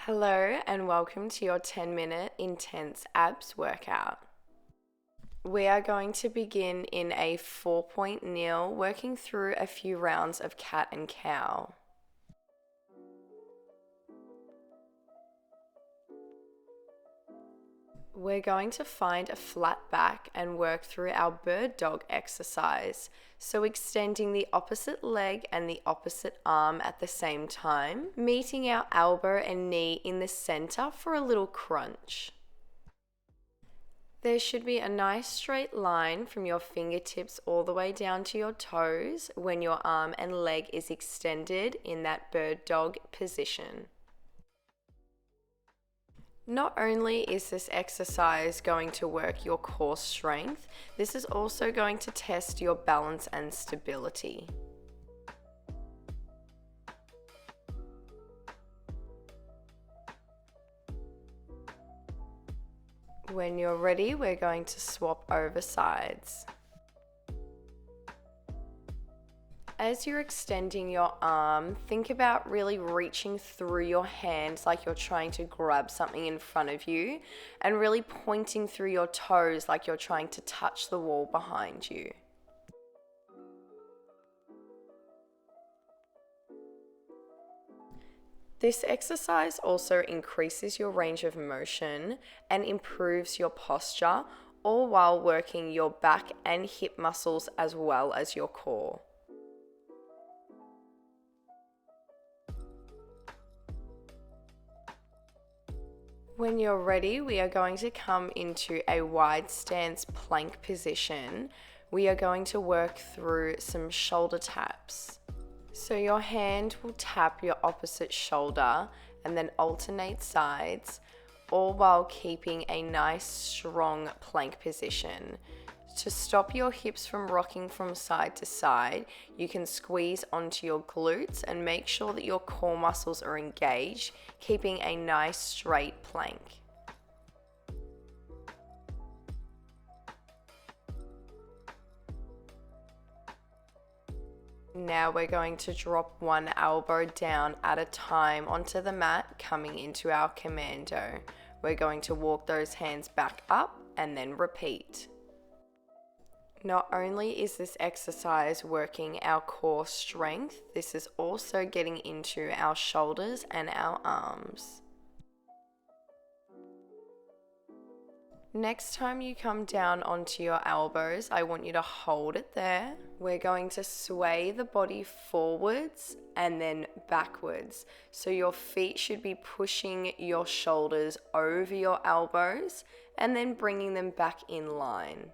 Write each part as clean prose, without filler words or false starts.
Hello and welcome to your 10-minute intense abs workout. We are going to begin in a 4-point kneel, working through a few rounds of cat and cow. We're going to find a flat back and work through our bird dog exercise. So extending the opposite leg and the opposite arm at the same time, meeting our elbow and knee in the center for a little crunch. There should be a nice straight line from your fingertips all the way down to your toes when your arm and leg is extended in that bird dog position. Not only is this exercise going to work your core strength, this is also going to test your balance and stability. When you're ready, we're going to swap over sides. As you're extending your arm, think about really reaching through your hands like you're trying to grab something in front of you, and really pointing through your toes like you're trying to touch the wall behind you. This exercise also increases your range of motion and improves your posture, all while working your back and hip muscles as well as your core. When you're ready, we are going to come into a wide stance plank position. We are going to work through some shoulder taps. So your hand will tap your opposite shoulder and then alternate sides, all while keeping a nice strong plank position. To stop your hips from rocking from side to side, you can squeeze onto your glutes and make sure that your core muscles are engaged, keeping a nice straight plank. Now we're going to drop one elbow down at a time onto the mat, coming into our commando. We're going to walk those hands back up and then repeat. Not only is this exercise working our core strength, this is also getting into our shoulders and our arms. Next time you come down onto your elbows, I want you to hold it there. We're going to sway the body forwards and then backwards. So your feet should be pushing your shoulders over your elbows and then bringing them back in line.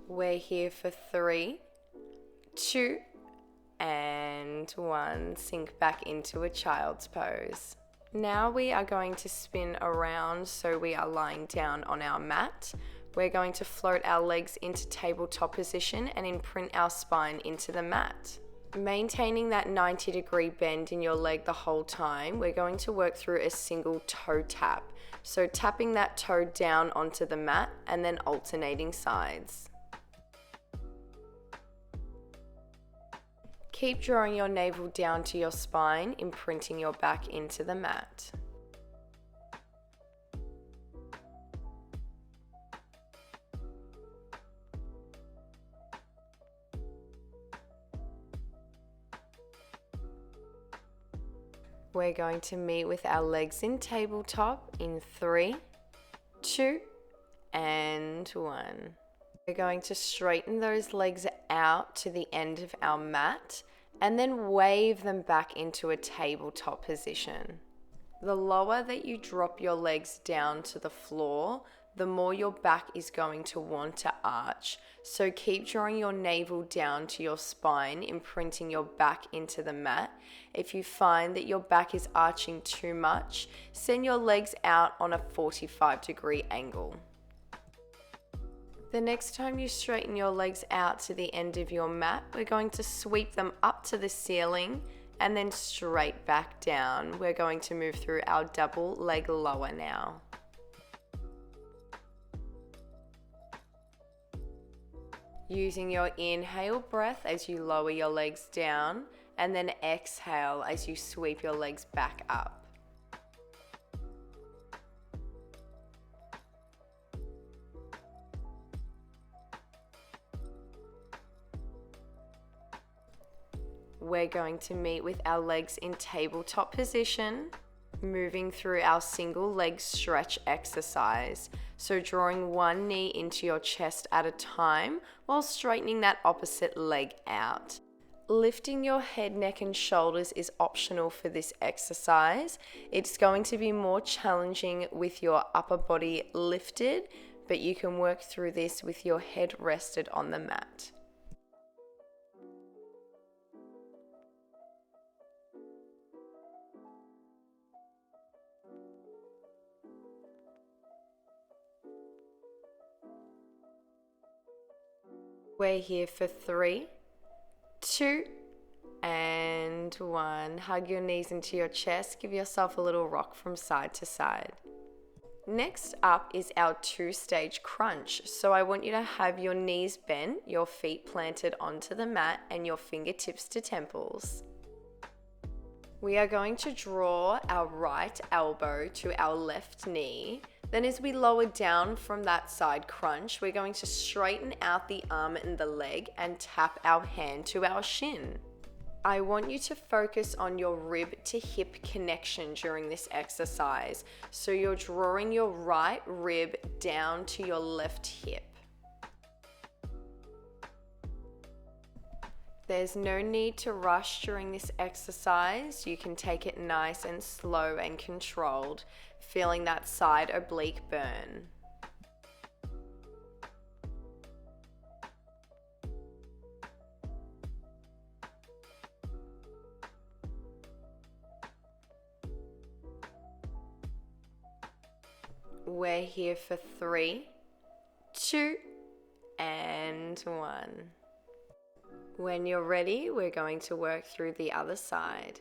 We're here for 3, 2, and 1. Sink back into a child's pose. Now we are going to spin around so we are lying down on our mat. We're going to float our legs into tabletop position and imprint our spine into the mat. Maintaining that 90-degree bend in your leg the whole time, we're going to work through a single toe tap. So tapping that toe down onto the mat and then alternating sides. Keep drawing your navel down to your spine, imprinting your back into the mat. We're going to meet with our legs in tabletop in 3, 2, and 1. We're going to straighten those legs out to the end of our mat and then wave them back into a tabletop position. The lower that you drop your legs down to the floor, the more your back is going to want to arch. So keep drawing your navel down to your spine, imprinting your back into the mat. If you find that your back is arching too much, send your legs out on a 45-degree angle. The next time you straighten your legs out to the end of your mat, we're going to sweep them up to the ceiling and then straight back down. We're going to move through our double leg lower now. Using your inhale breath as you lower your legs down, and then exhale as you sweep your legs back up. We're going to meet with our legs in tabletop position, moving through our single leg stretch exercise. So drawing one knee into your chest at a time while straightening that opposite leg out. Lifting your head, neck and shoulders is optional for this exercise. It's going to be more challenging with your upper body lifted, but you can work through this with your head rested on the mat. We're here for 3, 2, and 1. Hug your knees into your chest. Give yourself a little rock from side to side. Next up is our 2-stage crunch. So I want you to have your knees bent, your feet planted onto the mat, and your fingertips to temples. We are going to draw our right elbow to our left knee. Then as we lower down from that side crunch, we're going to straighten out the arm and the leg and tap our hand to our shin. I want you to focus on your rib to hip connection during this exercise. So you're drawing your right rib down to your left hip. There's no need to rush during this exercise. You can take it nice and slow and controlled, feeling that side oblique burn. We're here for 3, 2, and 1. When you're ready, we're going to work through the other side.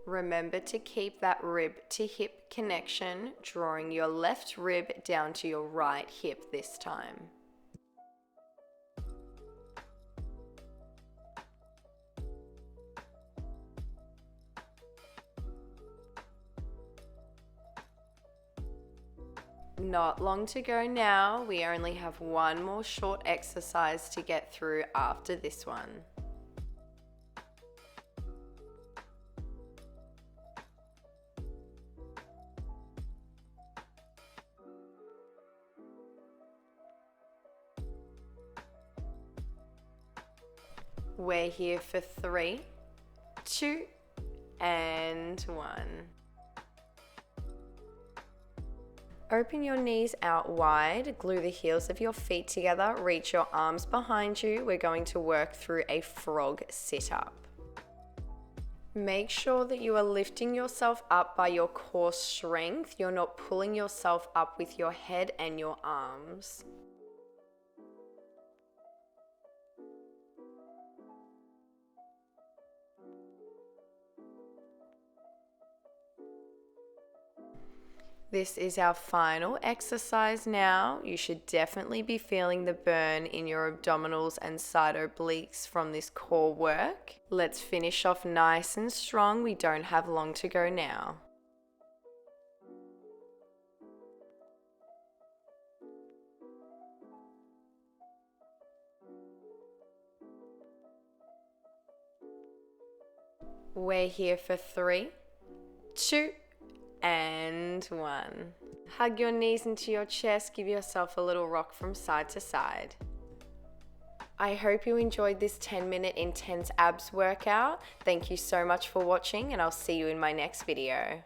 Remember to keep that rib to hip connection, drawing your left rib down to your right hip this time. Not long to go now. We only have one more short exercise to get through after this one. We're here for 3, 2, and 1. Open your knees out wide, glue the heels of your feet together, reach your arms behind you. We're going to work through a frog sit-up. Make sure that you are lifting yourself up by your core strength. You're not pulling yourself up with your head and your arms. This is our final exercise now. You should definitely be feeling the burn in your abdominals and side obliques from this core work. Let's finish off nice and strong. We don't have long to go now. We're here for 3, 2, and 1. Hug your knees into your chest. Give yourself a little rock from side to side. I hope you enjoyed this 10-minute intense abs workout. Thank you so much for watching, and I'll see you in my next video.